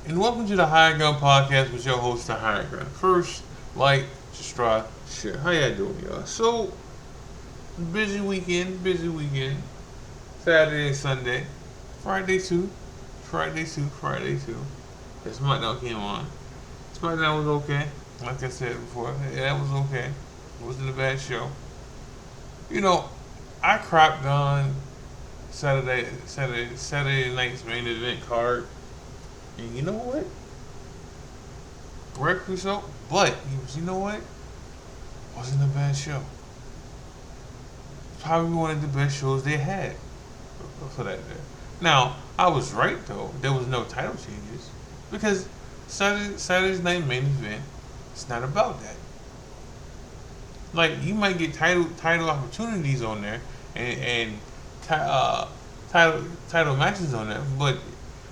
And welcome to the hiredGun podcast with your host, the hiredGun. First, like, subscribe, share. How y'all doing, y'all? So, busy weekend. Saturday and Sunday. Friday too. Friday too. The SmackDown came on. SmackDown was okay. Like I said before, yeah, that was okay. It wasn't a bad show. You know, I crapped on Saturday night's main event card. And you know what? Rightfully so. But you know what? Wasn't a bad show. Probably one of the best shows they had for that day. Now, I was right though. There was no title changes because Saturday's night main event. It's not about that. Like you might get title opportunities on there and ti- uh, title matches on there, but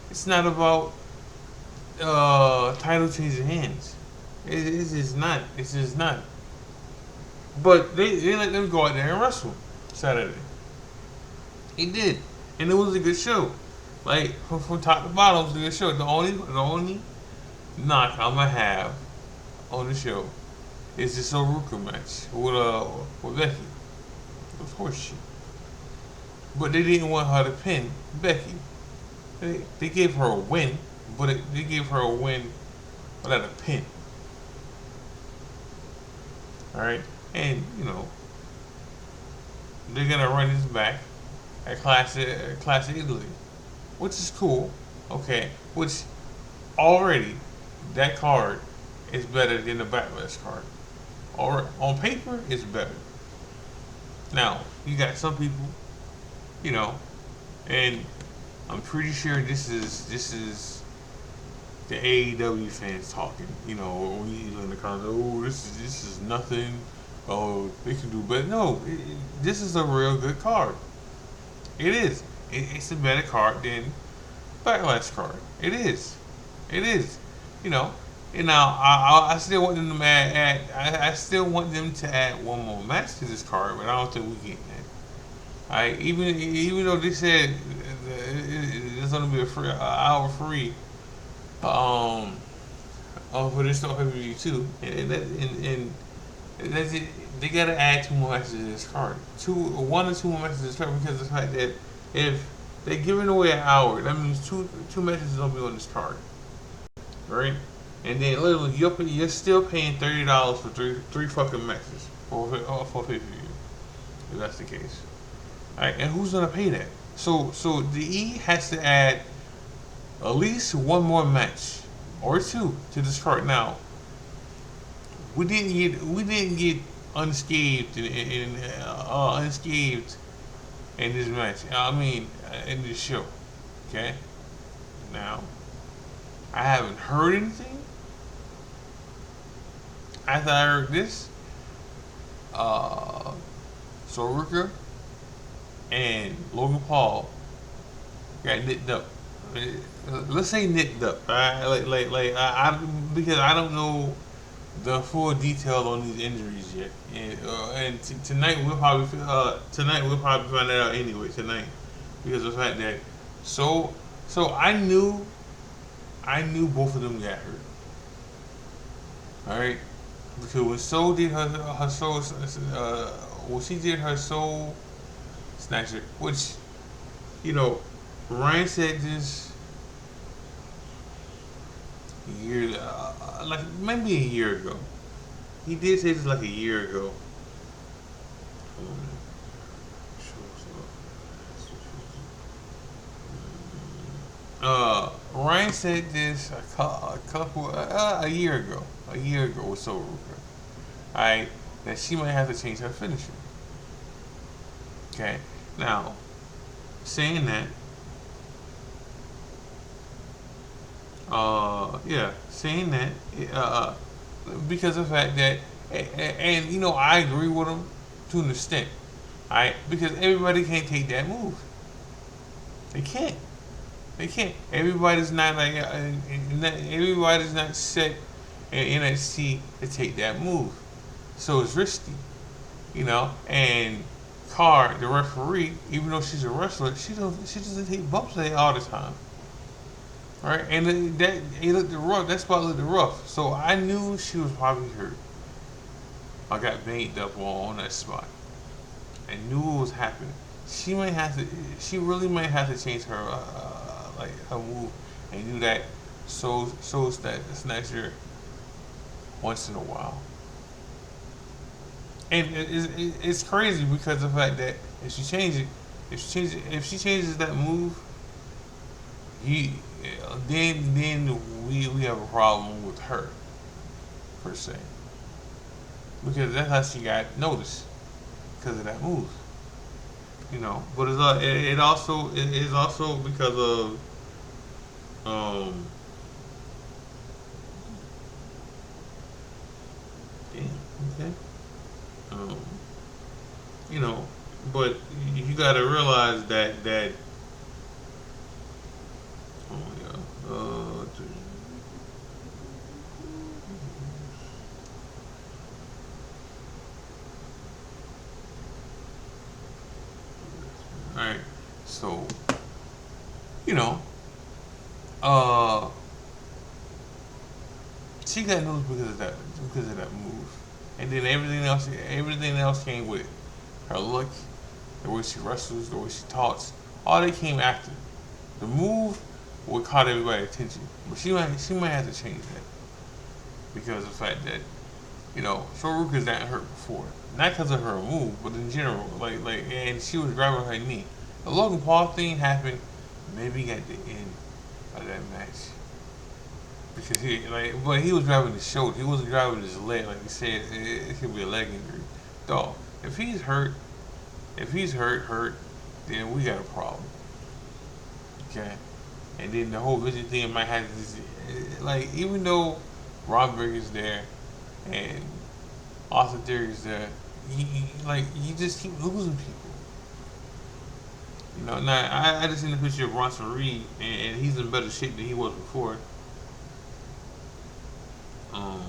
it's not about title changing hands. It's just not. It's just not. But they let them go out there and wrestle Saturday. He did, and it was a good show. Like from top to bottom, it was a good show. The only knock I'm gonna have on the show is this Oruka match with Becky. Of course she. But they didn't want her to pin Becky. They gave her a win, but they gave her a win without a pin. All right, and they're gonna run this back at Classic Italy, which is cool. Okay, which already that card is better than the Backlash card. Or on paper, it's better. Now you got some people, you know, and I'm pretty sure this is the AEW fans talking. When you in the comments, oh, this is nothing. Oh, they can do better. No, this is a real good card. It is. It's a better card than Backlash card. It is. It is. You know. And now I still want them to I still want them to add one more match to this card, but I don't think we get that. Even though they said it's gonna be a free hour free um for this stuff pay too, and that's it. They gotta add two more matches to this card. One or two more matches to this card because of the fact that if they're giving away an hour, that means two matches is gonna be on this card, right? And then literally you're still paying $30 for three fucking matches for pay per view. If that's the case, alright, and who's gonna pay that? So the E has to add at least one more match or two to this card. Now we didn't get unscathed unscathed in this match. I mean, in this show. Okay. Now I haven't heard anything after I heard this. Uh, Soruka and Logan Paul got nicked up. Let's say nicked up. Alright, because I don't know the full detail on these injuries yet, and tonight we'll probably find that out anyway tonight because of the fact that so I knew both of them got hurt. All right, because when So did her soul when she did her soul snatcher, which you know Ryan said this year, like maybe a year ago. He did say this like a year ago. Ryan said this a year ago. A year ago with Soul Rooker. Alright, that she might have to change her finisher. Okay, now saying that, saying that, uh, because of the fact that, and I agree with him to an extent. Alright, because everybody can't take that move. They can't. They can't. Everybody's not set in NXT to take that move, so it's risky, And Carr, the referee, even though she's a wrestler, she doesn't take bumps all the time. right? And that he looked rough. That spot looked rough. So I knew she was probably hurt. I got banged up on that spot. I knew what was happening. She might have to. She really might have to change her like her move and do that so that snatcher once in a while. And it's crazy because of the fact that if she changes, if she changes that move, he then we have a problem with her per se because that's how she got noticed because of that move. But it is also because of um damn, okay um you know but you got to realize that oh yeah all right, so you know uh she got noticed because of that move, and then everything else came with it. Her look, the way she wrestles, the way she talks, all they came after. The move what caught everybody's attention, but she might have to change that because of the fact that Faruka's gotten hurt before, not because of her move, but in general, and she was grabbing her knee. The Logan Paul thing happened maybe at the end of that match because but he was grabbing his shoulder, he wasn't grabbing his leg like you said. It could be a leg injury, dog. If he's hurt, hurt, then we got a problem. Okay, and then the whole vision thing might have this, even though Rodberg is there and Austin Theory is there, you just keep losing people. Now I just seen the picture of Bronson Reed, and he's in better shape than he was before. Um,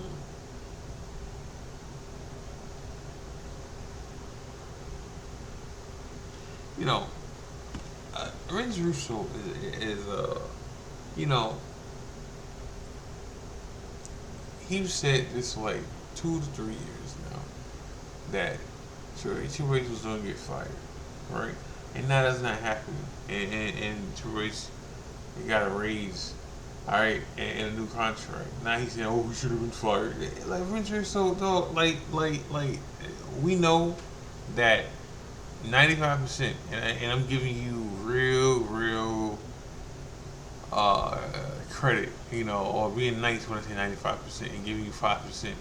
you know, Vince Russo is you know, he said this like 2 to 3 years now that Triple H was going to get fired, right? And now that's not happening. And Triple H got a raise, all right, and a new contract. Now he's saying, "Oh, we should have been fired." Like Vince Russo, though, we know that 95%, and I'm giving you real uh, credit, or being nice when I say 95% and giving you 5%.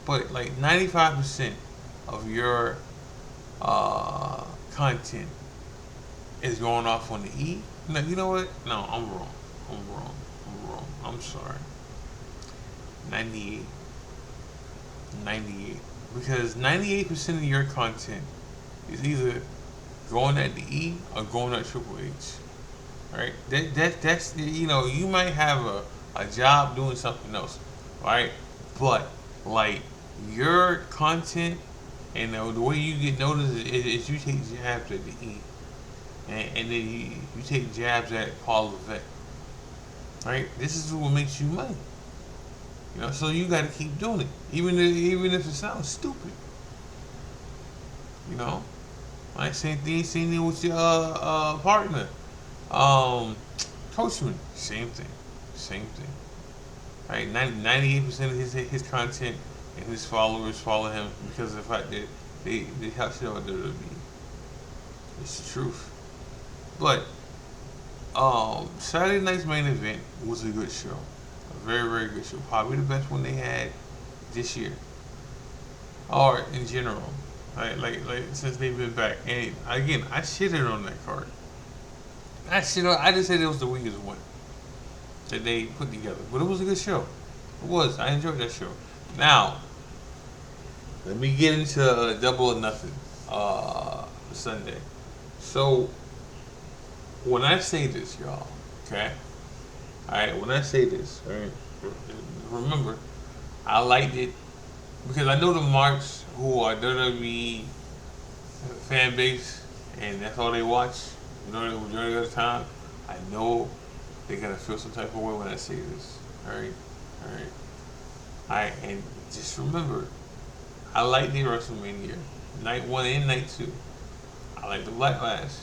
But 95% of your content is going off on the E. No, you know what? No, I'm wrong. I'm sorry. 98. 98. Because 98% of your content is either going at the E or going at Triple H. Right? That's you might have a job doing something else, right? But your content and the way you get noticed is you take jabs at the E, and then you take jabs at Paul Levesque, right? This is what makes you money, So you got to keep doing it, even if it sounds stupid, you know. Same thing with your partner. Um, Coachman, same thing. Right, 98% of his content and his followers follow him because of the fact that they help show WWE. It's the truth. But Saturday night's main event was a good show, a very good show, probably the best one they had this year, or in general. Since they've been back, and again, I shitted on that card. I just said it was the weakest one that they put together, but it was a good show. It was. I enjoyed that show. Now, let me get into Double or Nothing Sunday. So, when I say this, y'all, okay? Alright, when I say this, alright, remember, I liked it because I know the marks who are WWE fan base and that's all they watch, the majority of the time. I know they're gonna feel some type of way when I say this. All right, all right, all right. And just remember, I like the WrestleMania night one and night two. I like the Backlash.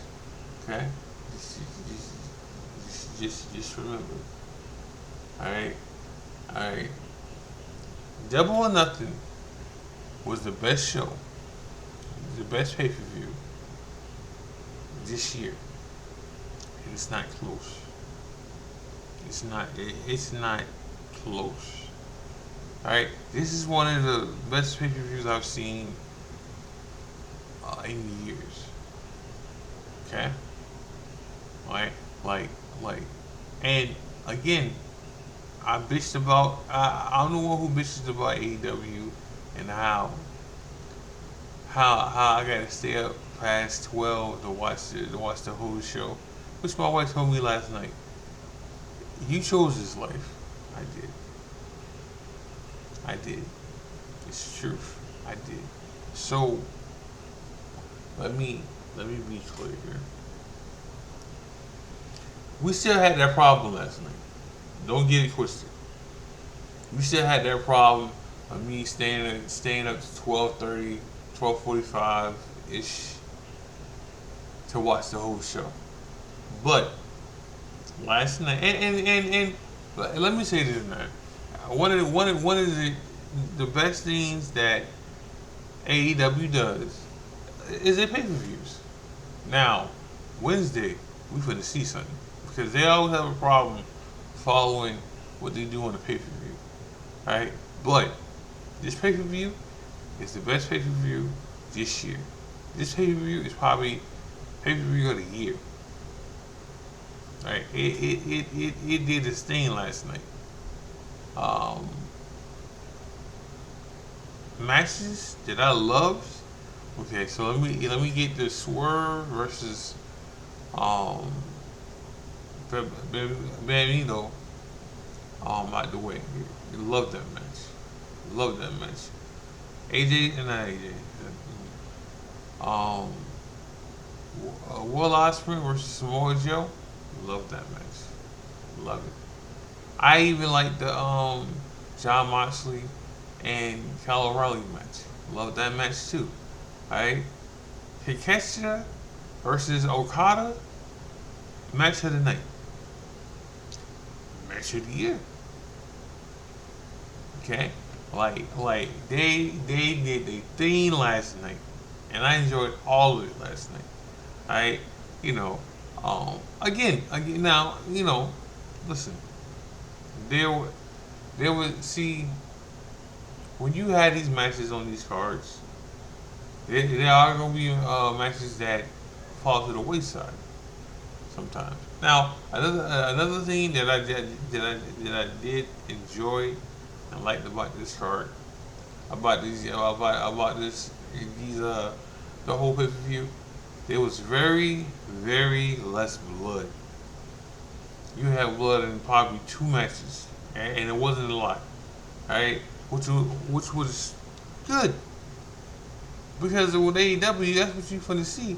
Okay, just, just, just remember. All right, all right. Double or Nothing was the best show, the best pay per view this year, and it's not close. It's not. It's not close. All right, this is one of the best pay per views I've seen in years. Okay, like, like, like, and again, I bitched about. I'm the one who bitches about AEW and how I gotta stay up past 12 to watch the whole show, which my wife told me last night. You chose this life. I did. I did. It's the truth. I did. So let me be clear here. We still had that problem last night. Don't get it twisted. We still had that problem of me staying up to 12:30, 12:45 ish to watch the whole show. But last night, and let me say this, man. One of the best things that AEW does is their pay per views. Now, Wednesday we finna see something because they always have a problem following what they do on the pay per view, right? But this pay per view is the best pay per view this year. This pay per view is probably pay per view of the year. Right? It did its thing last night. Um, Matches that I loved. Okay, so let me get the Swerve versus um Benito out the way. Love that match. Love that match. AJ and not AJ. Um, Will Ospreay versus Samoa Joe. Love that match. Love it. I even like the John Moxley and Kyle O'Reilly match. Love that match too. Alright? Hikeshita versus Okada. Match of the night. Match of the year. Okay? Like they did their thing last night. And I enjoyed all of it last night. Alright? You know, again now, listen, there were there would see when you had these matches on these cards, there are going to be matches that fall to the wayside sometimes. Now, another thing that I did enjoy and liked about this card, about these the whole pay per view, there was very less blood. You had blood in probably two matches, and it wasn't a lot, right? Which was good because with AEW, that's what you finna see.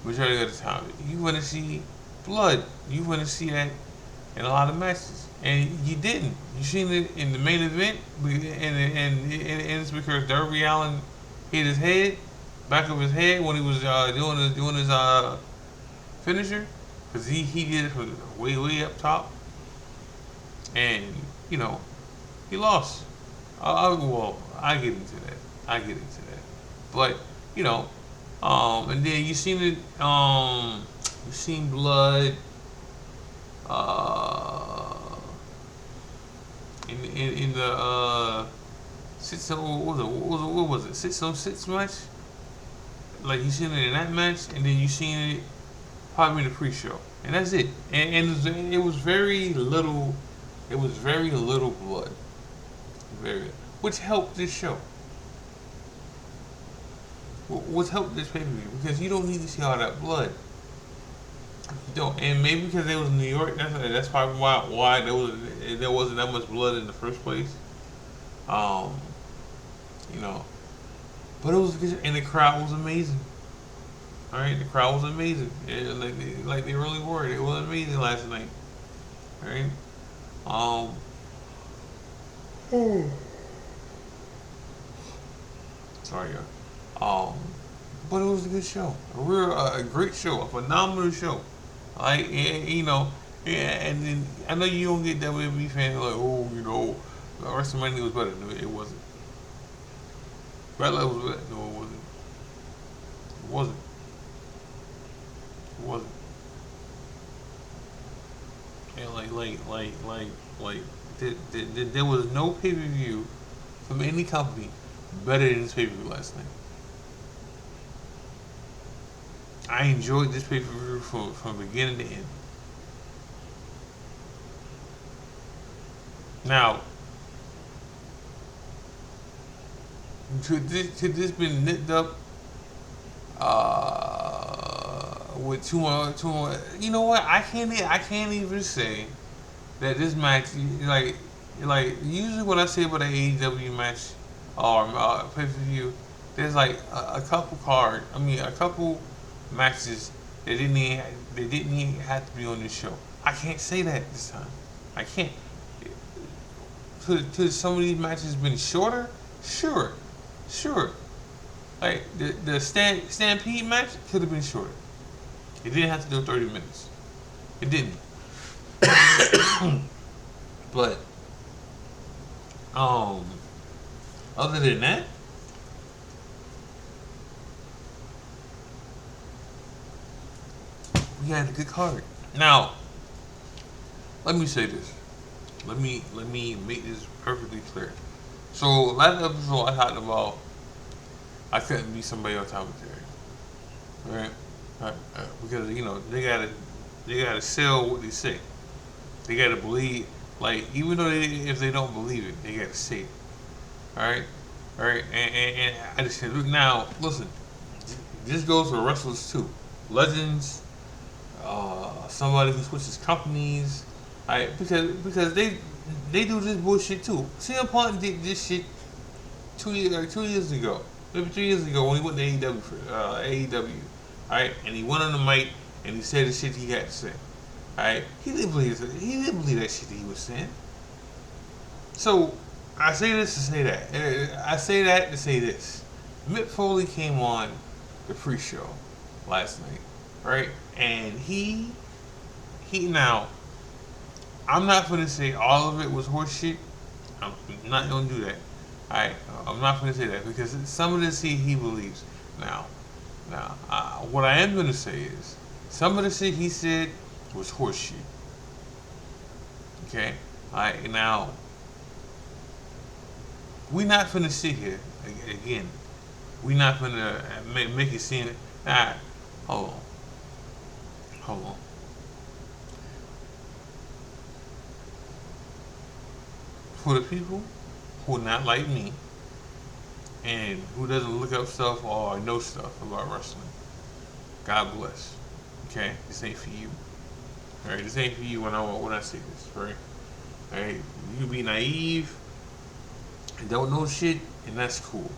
Majority of the time, you wanna see blood. You wanna see that in a lot of matches, and you didn't. You seen it in the main event, and it's because Darby Allin hit his head, back of his head when he was doing his finisher, because he did it from way up top, and you know he lost. Well, I get into that. But you know, and then you seen it. You seen blood. Uh, in the 606 match? Like you seen it in that match, and then you seen it probably in the pre-show, and that's it. And it was very little. It was very little blood, which helped this show. Which helped this pay-per-view because you don't need to see all that blood. You don't, and maybe because it was in New York, that's probably why there wasn't that much blood in the first place. Um, you know, but it was good, and the crowd was amazing. All right, the crowd was amazing. Like they really were. It was amazing last night. All right. Um. Sorry, y'all. But it was a good show. A great show. A phenomenal show. Like, you know, yeah, and then I know you don't get WWE fans like, oh, you know, WrestleMania was better. No, it wasn't. Bad was better. No, it wasn't. It wasn't. It wasn't. And like, there was no pay per view from any company better than this pay per view last night. I enjoyed this pay per view from beginning to end. Now, could this been nipped up with two more? You know what? I can't even say that this match like usually what I say about an AEW match or pay per view, there's like a couple a couple matches that didn't even have to be on this show. I can't say that this time. I can't. Could some of these matches been shorter? Sure, sure. Like the Stampede match could have been shorter. It didn't have to do 30 minutes. It didn't. But um, other than that, we had a good card. Now, let me say this. Let me make this perfectly clear. So last episode I talked about I couldn't be somebody else's commentary, right? Because you know they gotta sell what they say. They gotta believe, like even though if they don't believe it, they gotta say it. All right, all right. And I just said, look now, listen. This goes for wrestlers too, legends, somebody who switches companies, right? Because they do this bullshit too. CM Punk did this shit 2 years ago, maybe 3 years ago when he went to AEW for AEW, right? And he went on the mic and he said the shit he had to say, right? He didn't believe that shit that he was saying. So I say this to say that. I say that to say this. Mick Foley came on the pre-show last night, right? And he now I'm not gonna say all of it was horseshit. I'm not gonna do that. I'm not gonna say that because some of this he believes. Now, what I am gonna say is some of the shit he said was horseshit. Okay, alright. Now we not gonna sit here again. We not gonna make it seem. Alright, hold on, hold on. For the people who are not like me and who doesn't look up stuff or know stuff about wrestling, God bless. Okay, this ain't for you. All right, this ain't for you when I say this. Right, all right. You be naive and don't know shit, and that's cool.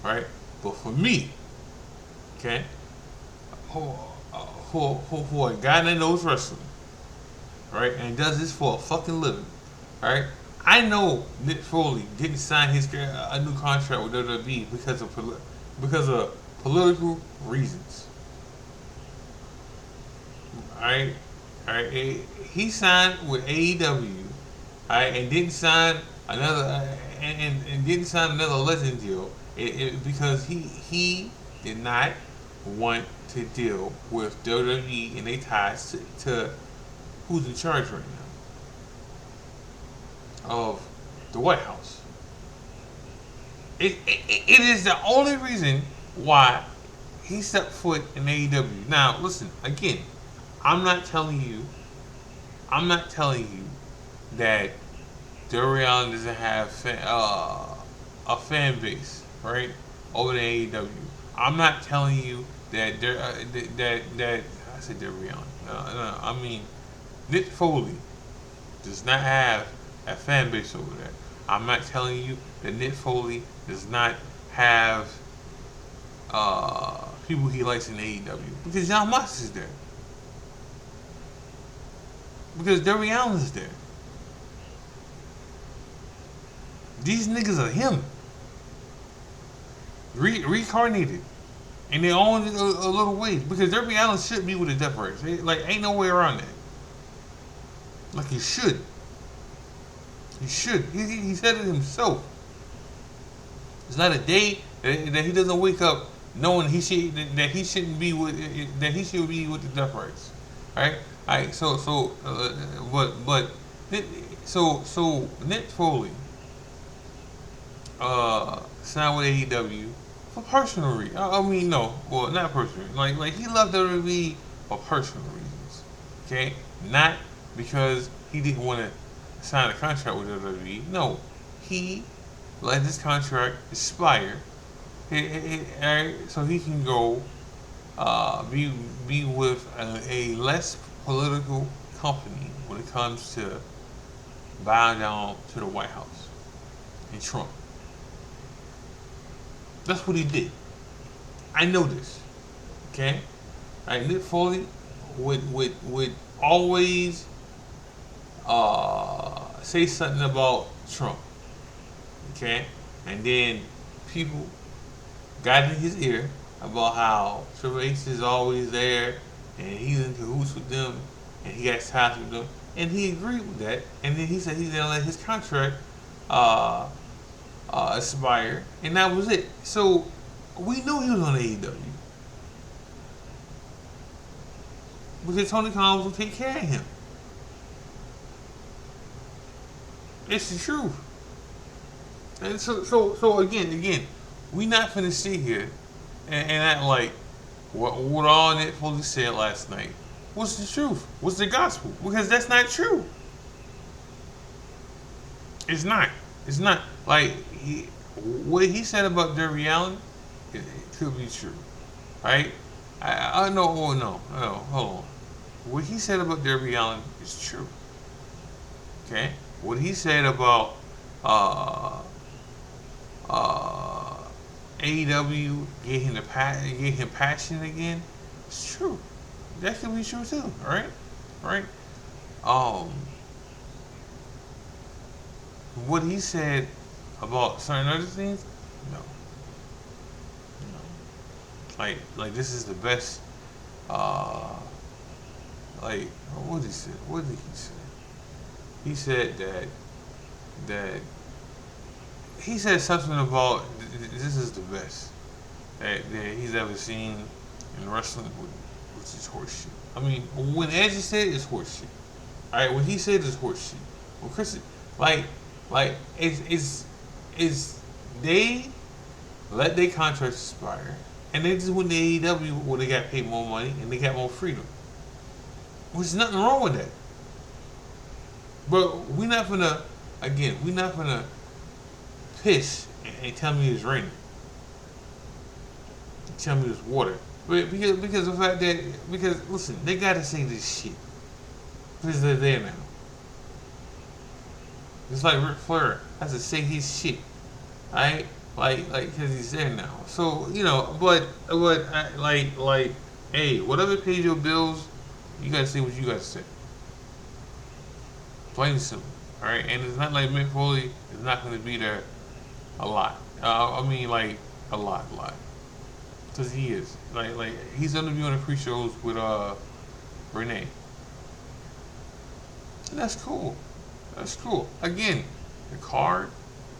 Right, but for me, okay, who a guy that knows wrestling, right, and does this for a fucking living, right? I know Nick Foley didn't sign a new contract with WWE because of political reasons. Alright, alright. He signed with AEW, alright, and didn't sign and didn't sign another legend deal. Because he did not want to deal with WWE and they ties to who's in charge right now of the White House. It is the only reason why he stepped foot in AEW. Now, listen again. I'm not telling you that Darby Allin doesn't have a fan base, right, over in AEW. I'm not telling you that that I said Darby Allin. No, I mean Nick Foley does not have a fan base over there. I'm not telling you that Nick Foley does not have people he likes in AEW because John Mox is there. Because Darby Allin is there. These niggas are him. Reincarnated. And they own it a little ways. Because Darby Allin should be with the Death Race. Like, ain't no way around that. Like, he should. He should. He said it himself. It's not a day that he doesn't wake up knowing that he shouldn't be with that he should be with the Death Race, right? All right. So Nick Foley signed with AEW for personal reasons. I mean, no, well, not personal. Like he left WWE for personal reasons. Okay, not because he didn't want to sign a contract with WWE. No, he let his contract expire, so he can go be with a less political company when it comes to bowing down to the White House and Trump. That's what he did. I know this. Okay? Nick Foley would always say something about Trump. Okay? And then people got in his ear about how Triple H is always there and he's in cahoots with them and he got ties with them. And he agreed with that. And then he said he's going to let his contract expire. And that was it. So we knew he was on AEW. Because Tony Khan was going to take care of him. It's the truth. And so again, we not finna sit here and act like what all Nick Foley said last night was the truth, was the gospel, because that's not true. It's not. It's not. Like, what he said about Darby Allin, it could be true, right? I know. Oh no, hold on. What he said about Darby Allin is true. Okay. What he said about AEW get him passionate again, it's true. That could be true too, right? Right? What he said about certain other things, no. Like this is the best. Like what did he say? What did he say? He said that he said something about this is the best that he's ever seen in wrestling, which is horseshit. I mean, when Edge said it, it's horseshit. Alright, when he said it's horseshit. When Chris, like it's they let their contracts expire and they just went to AEW where they got paid more money and they got more freedom. There's nothing wrong with that. But we're not gonna piss and tell me it's raining. Tell me it's water. But because of the fact that listen, they gotta say this shit. Because they're there now. It's like Ric Flair has to say his shit. Alright? Like cause he's there now. So, but hey, whatever pays your bills, you gotta say what you gotta say. Plain and simple. Alright? And it's not like Mick Foley is not gonna be there a lot. I mean, like a lot. Because he is. Like he's gonna be on the pre-shows with Renee. And that's cool. That's cool. Again, the card,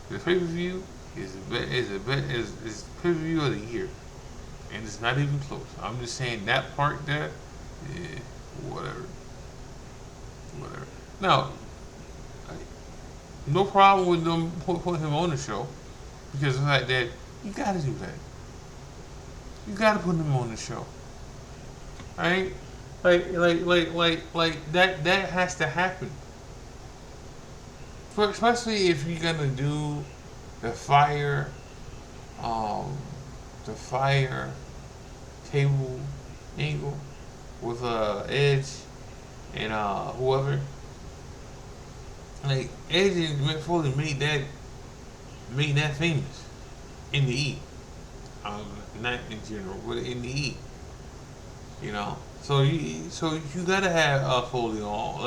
the pay-per-view is pay-per-view of the year, and it's not even close. I'm just saying that part there, yeah, whatever. Now, no problem with them putting him on the show, because of the fact that you gotta do that. You gotta put him on the show. Alright? Like that has to happen. Especially if you're gonna do the fire table angle with Edge and whoever. Like Edge and Mick Foley made that famous in the E. not in general, but in the E. You know, so you gotta have Foley on,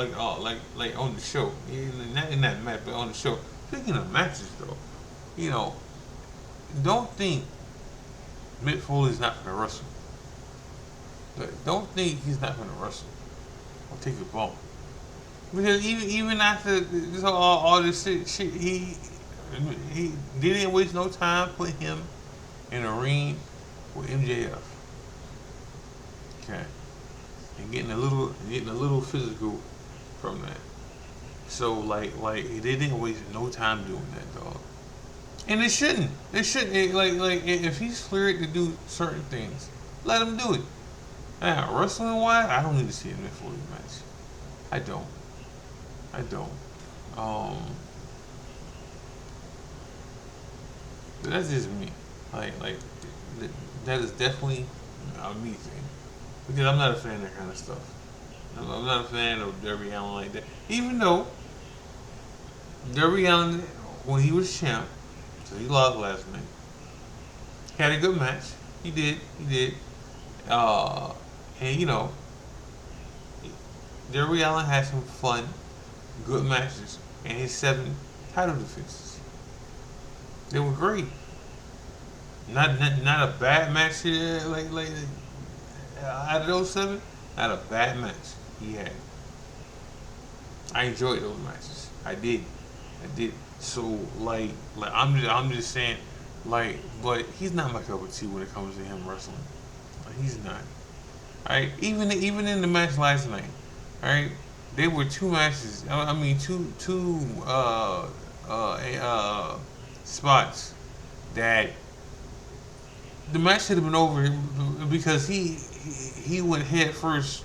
like on the show. Not in that match, but on the show. Speaking of matches, though, you know, don't think Mick Foley's not gonna wrestle. Don't think he's not gonna wrestle or take a bump. Because even after this all this shit, he didn't waste no time putting him in a ring with MJF. Okay, and getting a little physical from that. So like they didn't waste no time doing that, dog. And it shouldn't. It shouldn't. Like if he's cleared to do certain things, let him do it. Now wrestling wise, I don't need to see him in a Foley match. I don't. I don't. Um, but that's just me. Like that is definitely a me thing because I'm not a fan of that kind of stuff. I'm not a fan of Darby Allin like that. Even though Darby Allin, when he was champ, so he lost last night, had a good match. He did. He did. Uh, and Darby Allin had some fun, good matches, and his 7 title defenses. They were great. Not a bad match here. Like out of those 7, not a bad match he had. I enjoyed those matches. I did. I did. So like I'm just saying, but he's not my cup of tea when it comes to him wrestling. Like, he's not. Alright, even in the match last night, alright, there were 2 matches. I mean, two spots that the match should have been over because he went head first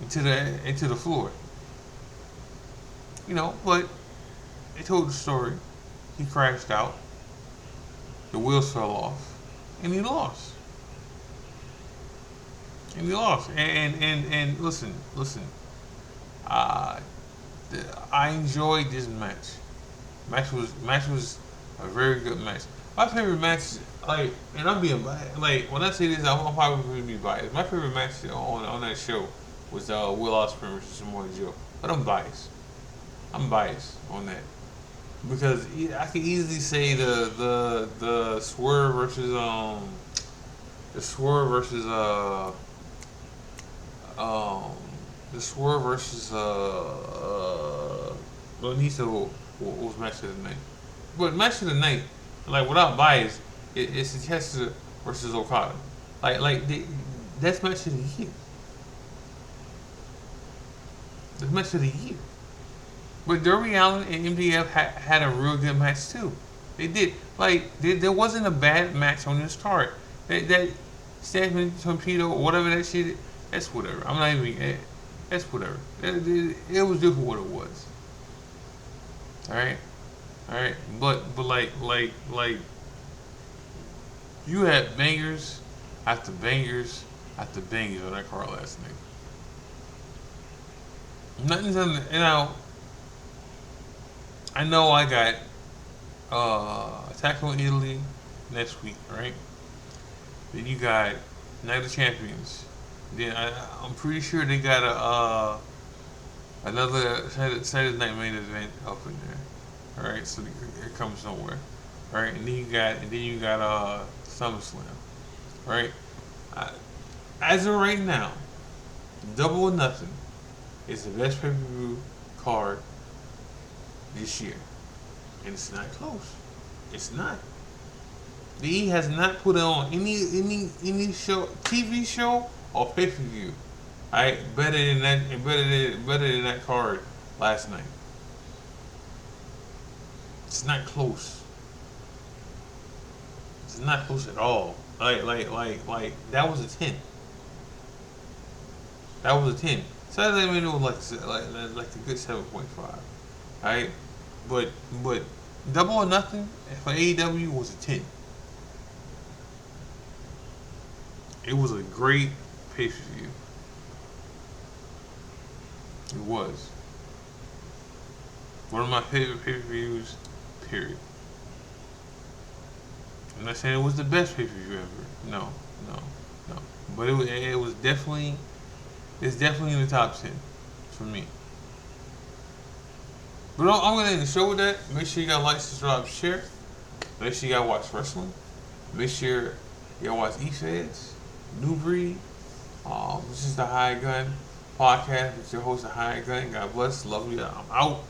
into the floor. But they told the story. He crashed out. The wheels fell off, and he lost. And he lost. And listen. Uh, I enjoyed this match. Match was a very good match. My favorite match, and I'm being biased. Like when I say this, I'm probably going to be biased. My favorite match on that show was Will Ospreay versus Samoa Joe. But I'm biased. I'm biased on that because I could easily say the Swerve versus the Swerve versus um the Swerve versus Bonito was match of the night. But match of the night, like without bias, it's Takeshita versus Okada. That's match of the year. That's match of the year. But Darby Allin and MJF had a real good match too. They did. There wasn't a bad match on this card. That Stephanie Torpedo or whatever that shit. That's whatever. I'm not even. That's whatever. It was just what it was. All right. All right. But like you had bangers after bangers after bangers on that card last night. Nothing's on the, I know I got Attack on Italy next week, right? Then you got Night of Champions. Then I'm pretty sure they got another Saturday Night main event up in there. All right, so it comes somewhere, right? And then you got SummerSlam, right? Uh, as of right now, Double or Nothing is the best pay-per-view card this year, and it's not close. It's not. The E has not put on any show, TV show or pay per view. Alright, better than that, and better than that card last night. It's not close. It's not close at all. Like that was a 10. That was a 10. Saturday Night was like a good 7.5. Alright, but Double or Nothing for AEW was a 10. It was a great pay per view. It was one of my favorite pay per views. Period. I'm not saying it was the best pay per view ever. No, no, no. But it was definitely it's definitely in the top 10 for me. But I'm gonna end the show with that. Make sure you got like, subscribe, share. Make sure you gotta watch wrestling. Make sure you gotta watch E-Feds, New Breed. This is the High Gun podcast with your host, the High Gun. God bless. Love you. I'm out.